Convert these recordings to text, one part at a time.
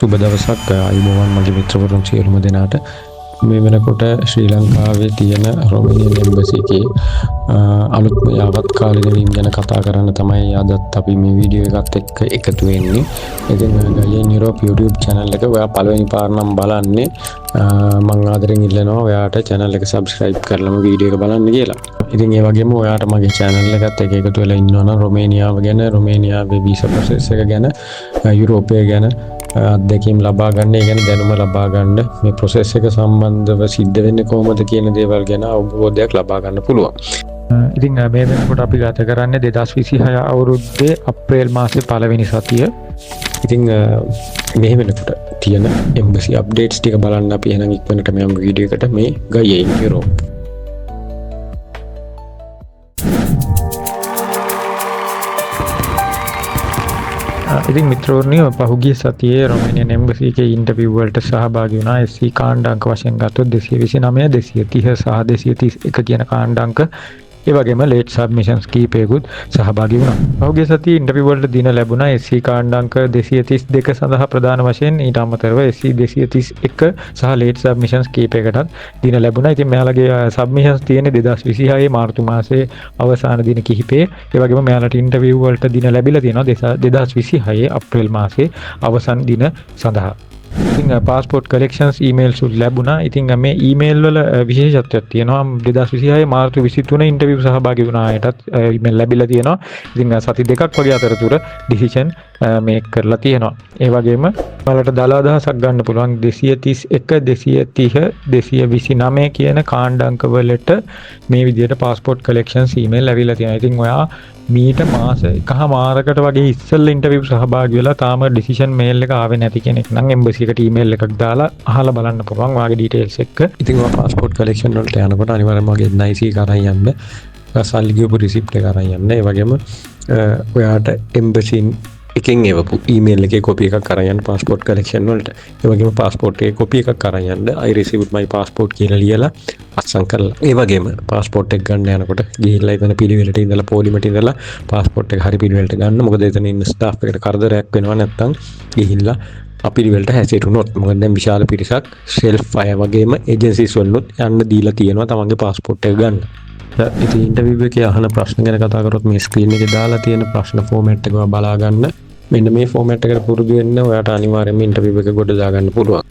සුබ දවසක් අයිබෝවන් මගේ මිත්‍රවරුන් සියලුම දෙනාට මේ වෙනකොට ශ්‍රී ලංකාවේ තියෙන රොමේනියන් එම්බසි එකේ අලුත්ම යාවත්කාලික වීම ගැන කතා කරන්න තමයි අදත් අපි මේ වීඩියෝ එකත් එක්ක එකතු වෙන්නේ. ඉතින් ගයන් යුරෝප් YouTube channel එක ඔයා පළවෙනි පාර නම් බලන්නේ මම ආදරෙන් ඉල්ලනවා ඔයාට channel එක subscribe කරලාම වීඩියෝ එක බලන්න කියලා. ඉතින් ඒ වගේම ඔයාට මගේ channel එකත් එක්ක එකතු වෙලා ඉන්නවා නම් රොමේනියාව ගැන, රොමේනියාවේ visa process එක ගැන, යුරෝපය ගැන අත්දැකීම් ලබා ගන්න, ඒ ගැන දැනුම ලබා ගන්න, මේ process එක සම්බන්ධව සිද්ධ වෙන්නේ කොහොමද කියන දේවල් ගැන අවබෝධයක් ලබා ගන්න පුළුවන්. ඉතින් මේ වෙනකොට අපි ගත කරන්නේ 2026 අවුරුද්දේ අප්‍රේල් මාසේ පළවෙනි සතිය. ඉතින් මේ වෙනකොට තියෙන එම්බසි අප්ඩේට්ස් ටික බලන්න අපි එහෙනම් ඉක්මනට මේ වීඩියෝ එකට මේ ගියේ යුරෝප්. ඉතින් මිත්‍රවරුනි පහුගිය සතියේ රොමේනියන් එම්බසි එකේ ඉන්ටර්විව් වලට සහභාගී වුණා. SC කාණ්ඩාංක වශයෙන් ගත්තොත් 229, 230 සහ 231 කියන කාණ්ඩාංක. ඒ වගේම ලේට් සබ්මිෂන්ස් කීපයකුත් සහභාගී වුණා. පහුගිය සතියේ ඉන්ටර්විව් වලට දින ලැබුණා SC කාණ්ඩාංක 232 සඳහා ප්‍රධාන වශයෙන්. ඊට අමතරව SC 231 සහ ලේට් සබ්මිෂන්ස් කීපයකටත් දින ලැබුණා. ඉතින් මෙයාලගේ සබ්මිෂන්ස් තියෙන්නේ 2026 මාර්තු මාසයේ අවසාන දින කිහිපේ. ඒ වගේම මෙයාලට ඉන්ටර්විව් වලට දින ලැබිලා තියෙනවා 2026 අප්‍රේල් මාසයේ අවසන් දින සඳහා. ඉතින් පාස්පෝර්ට් කලෙක්ෂන්ස් ඊමේල්ස් ලැබුණා. ඉතින් මේ ඊමේල් වල විශේෂත්වයක් තියෙනවා. 2026 මාර්තු 23 ඉන්ටර්විව් සහභාගී වුණ අයටත් ඊමේල් ලැබිලා තියෙනවා. ඉතින් සති දෙකක් වගේ අතරතුර ඩිසිෂන් මේක් කරලා තියෙනවා. ඒ වගේම ඔයාලට දල අදහසක් ගන්න පුළුවන් 231, 230, 229 කියන කාණ්ඩාංක වලට මේ විදිහට පාස්පෝර්ට් කලෙක්ෂන්ස් ඊමේල් ලැබිලා තියෙනවා. ඉතින් ඔයා මීට මාස එකමාරකට වගේ ඉස්සෙල්ලා ඉන්ටර්විව් සහභාගී වෙලා තාම ඩිසිෂන් මේල් එක ආවේ නැති කෙනෙක් නම් එම්බසි එකට ඊමේල් එකක් දාලා අහලා බලන්න පුළුවන් ඔයාගේ ඩීටේල්ස් එක්ක. ඉතින් ඔයා පාස්පෝර්ට් කලෙක්ෂන් වලට යනකොට අනිවාර්යයෙන්ම ඔයාගේ NIC එක අරන් යන්න, සල්ලි ගියපු රිසිප්ට් එක අරන් යන්න. ඒ වගේම ඔයාට එම්බසි එකෙන් එවපු ඊමේල් එකේ කොපි එකක් අරන් යන්න පාස්පෝර්ට් කලෙක්ෂන් වලට. ඒ වගේම පාස්පෝර්ට් එකේ කොපි එකක් අරන් යන්න I received my passport කියලා ලියලා අත්සන් කරලා. ඒ වගේම පාස්පෝර්ට් එක ගන්න යනකොට ගිහිල්ලා ඉතන පිළිවෙලට ඉඳලා පොලිමට ඉඳලා පාස්පෝර්ට් එක හරි පිළිවෙලට ගන්න. මොකද එතන ඉන්න ස්ටාෆ් එකට කරදරයක් වෙනවා නැත්නම් ගිහිල්ලා අපිරිවෙලට හැසිරුණොත්. මොකද දැන් විශාල පිරිසක් සෙල්ෆ් අය වගේම ඒජන්සිස් වලුත් යන්න දීලා තියෙනවා තමන්ගේ පාස්පෝර්ට් එක ගන්න. ඉතින් ඉන්ටර්විව් එකේ අහන ප්‍රශ්න ගැන කතා කරොත් මේ ස්ක්‍රීන් එකේ දාලා තියෙන ප්‍රශ්න ෆෝමැට් එක බලා ගන්න. මෙන්න මේ ෆෝමැට් එකට පුරුදු වෙන්න ඔයාට අනිවාර්යයෙන්ම ඉන්ටර්විව් එක ගොඩ දා ගන්න පුළුවන්.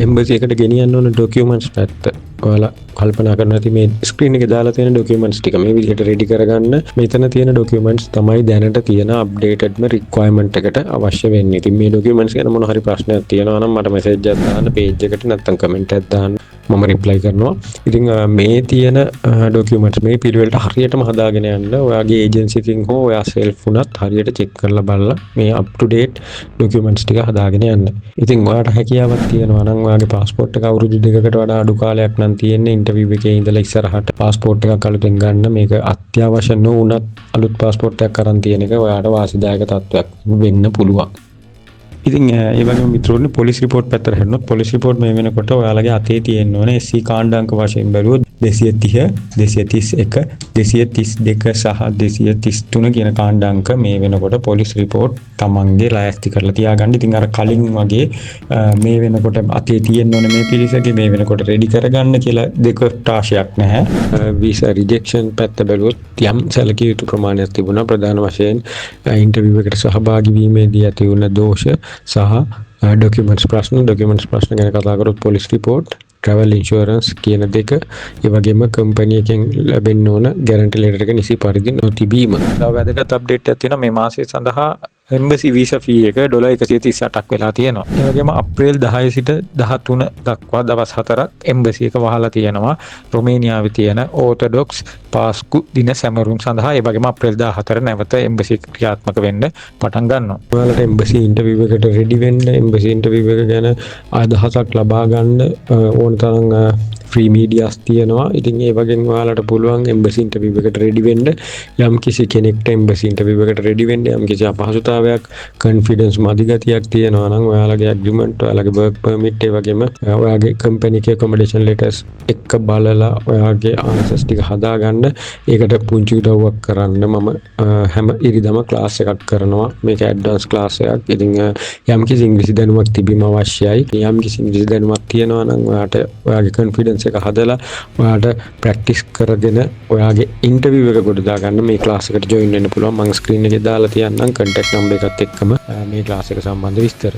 එම්බසි එකට ගෙනියන්න ඕන ඩොකියුමන්ට්ස් පැත්ත ඔයාලා කල්පනා කරන්න ඇති මේ ස්ක්‍රීන් එකේ දාලා තියෙන ඩොකියුමන්ට්ස් ටික මේ විදිහට රෙඩි කරගන්න. මෙතන තියෙන ඩොකියුමන්ට්ස් තමයි දැනට තියෙන අප්ඩේටඩ්ම රික්වයර්මන්ට් එකට අවශ්‍ය වෙන්නේ. ඉතින් මේ ඩොකියුමන්ට්ස් ගැන මොන හරි ප්‍රශ්නයක් තියෙනවා නම් මට මෙසේජ් එකක් දාන්න, පේජ් එකට නැත්නම් කමෙන්ට් එකක් දාන්න. මම රිප්ලයි කරනවා. ඉතින් මේ තියෙන ඩොකියුමන්ට්ස් මේ පිළිවෙලට හරියටම හදාගෙන යන්න ඔයාගේ ඒජන්සි එකකින් හෝ ඔයා සෙල්ෆ් වුණත් හරියට චෙක් කරලා බලලා මේ අප් ටු ඩේට් ඩොකියුමන්ට්ස් ටික හදාගෙන යන්න. ඉතින් ඔයාට හැකියාවක් තියෙනවා නම් ඔයාගේ පාස්පෝර්ට් එක අවුරුදු 2කට වඩා අඩු කාලයක් නම් තියෙන්නේ ඉන්ටර්විව් එකේ ඉඳලා ඉස්සරහට පාස්පෝර්ට් එකක් අලුතෙන් ගන්න. මේක අත්‍යවශ්‍ය නොවුනත් අලුත් පාස්පෝර්ට් එකක් අරන් තියෙන එක ඔයාට වාසිදායක තත්ත්වයක් වෙන්න පුළුවන්. ඉතින් ඒ වගේම මිත්‍රෝනි පොලිස් රිපෝට් පැත්තට හැරෙනොත් පොලිස් රිපෝට් මේ වෙනකොට ඔයාලගේ අතේ තියෙන්න ඕනේ SC කාණ්ඩාංක වශයෙන් බැලුවොත් 230, 231, 232 සහ 233 කියන කාණ්ඩාංක මේ වෙනකොට පොලිස් රිපෝට් තමන්ගේ ලෑස්ති කරලා තියාගන්න. ඉතින් අර කලින් වගේ මේ වෙනකොට අතේ තියෙන්න ඕනේ මේ පිරිසගේ මේ වෙනකොට රෙඩි කරගන්න කියලා දෙකොට්ටාශයක් නැහැ. වීසා රිජෙක්ෂන් පැත්ත බැලුවොත් යම් සැලකිය යුතු ප්‍රමාණයක් තිබුණා. ප්‍රධාන වශයෙන් ඉන්ටර්විව් එකට සහභාගී වීමේදී ඇති වුණ දෝෂ සහ ඩොකියුමන්ට්ස් ප්‍රශ්න ගැන කතා කරොත් පොලිස් රිපෝට්, travel insurance කියන දෙක, ඒ වගේම කම්පැනි එකෙන් ලැබෙන්න ඕන ගැරන්ටි ලෙටර් එක නිසි පරිදි නොතිබීම. තව වැදගත් අප්ඩේට් එකක් තියෙනවා මේ මාසය සඳහා එම්බසි වීසා ෆී එක $138ක් වෙලා තියෙනවා. ඒ වගේම අප්‍රේල් 10 සිට 13 දක්වා දවස් 4ක් එම්බසි එක වහලා තියෙනවා රොමේනියාවේ තියෙන ඕර්තොඩොක්ස් පාස්කු දින සැමරුම් සඳහා. ඒ වගේම අප්‍රේල් 14 නැවත එම්බසි ක්‍රියාත්මක වෙන්න පටන් ගන්නවා. ඔයාලට එම්බසි ඉන්ටර්විව් එකට රෙඩි වෙන්න, එම්බසි ඉන්ටර්විව් එක ගැන අදහසක් ලබා ගන්න ඕන තරම් ෆ්‍රී මීඩියාස් තියෙනවා. ඉතින් ඒ වගේ ඔයාලට පුළුවන් එම්බසි ඉන්ටර්විව් එකට රෙඩි වෙන්න. යම් කිසි කෙනෙක්ට එම්බසි ඉන්ටර්විව් එකට රෙඩි වෙන්න යම් කිසි අපහසුතාවයක්, කන්ෆිඩන්ස් මදි ගතියක් තියෙනවා නම් ඔයාලගේ ඇග්‍රීමන්ට්, ඔයාලගේ වර්ක් පර්මිට්, ඒ වගේම ඔයාගේ කම්පැනි එකේ ඇකොමඩේෂන් ලෙටර්ස් එක්ක බලලා ඔයාගේ ආන්සර්ස් ටික හදාගන්න. ඒකට පුංචි උදව්වක් කරන්න මම හැම ඉරිදම ක්ලාස් එකක් කරනවා. මේක ඇඩ්වාන්ස් ක්ලාස් එකක්. ඉතින් යම් කිසි ඉංග්‍රීසි දැනුමක් තිබීම අවශ්‍යයි. යම් කිසි ඉංග්‍රීසි දැනුමක් තියෙනවා නම් ඔයාට ඔයාගේ කන්ෆිඩන්ස් එක හදලා ඔයාට ප්‍රැක්ටිස් කරගෙන ඔයාගේ ඉන්ටර්විව් එක ගොඩ දාගන්න මේ ක්ලාස් එකට ජොයින් වෙන්න පුළුවන්. මම ස්ක්‍රීන් එකේ දාලා තියන්නම් කන්ටැක්ට් නම්බර් එකත් එක්කම මේ ක්ලාස් එක සම්බන්ධ විස්තර.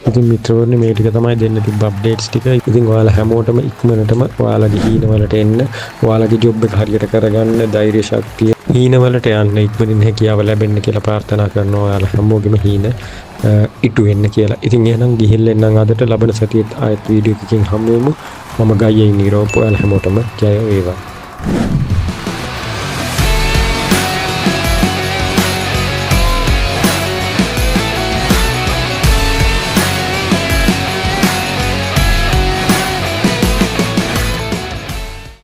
ඉතින් මිත්‍රවරුනි මේ ටික තමයි දෙන්න තිබ්බ අප්ඩේට්ස් ටික. ඉතින් ඔයාලා හැමෝටම ඉක්මනටම ඔයාලගේ හීනවලට එන්න, ඔයාලගේ ජොබ් එක හරියට කරගන්න ධෛර්ය ශක්තිය, හීනවලට යන්න ඉක්මනින් හැකියාව ලැබෙන්න කියලා ප්‍රාර්ථනා කරනවා. ඔයාලා හැමෝගෙම හීන ඉටු වෙන්න කියලා. ඉතින් එහෙනම් ගිහිල්ලා එන්නම් අදට. ලබන සතියේත් ආයෙත් වීඩියෝ එකකින් හමු වෙමු. මම ගයියේ නිරෝප. ඔයාලා හැමෝටම ජය වේවා.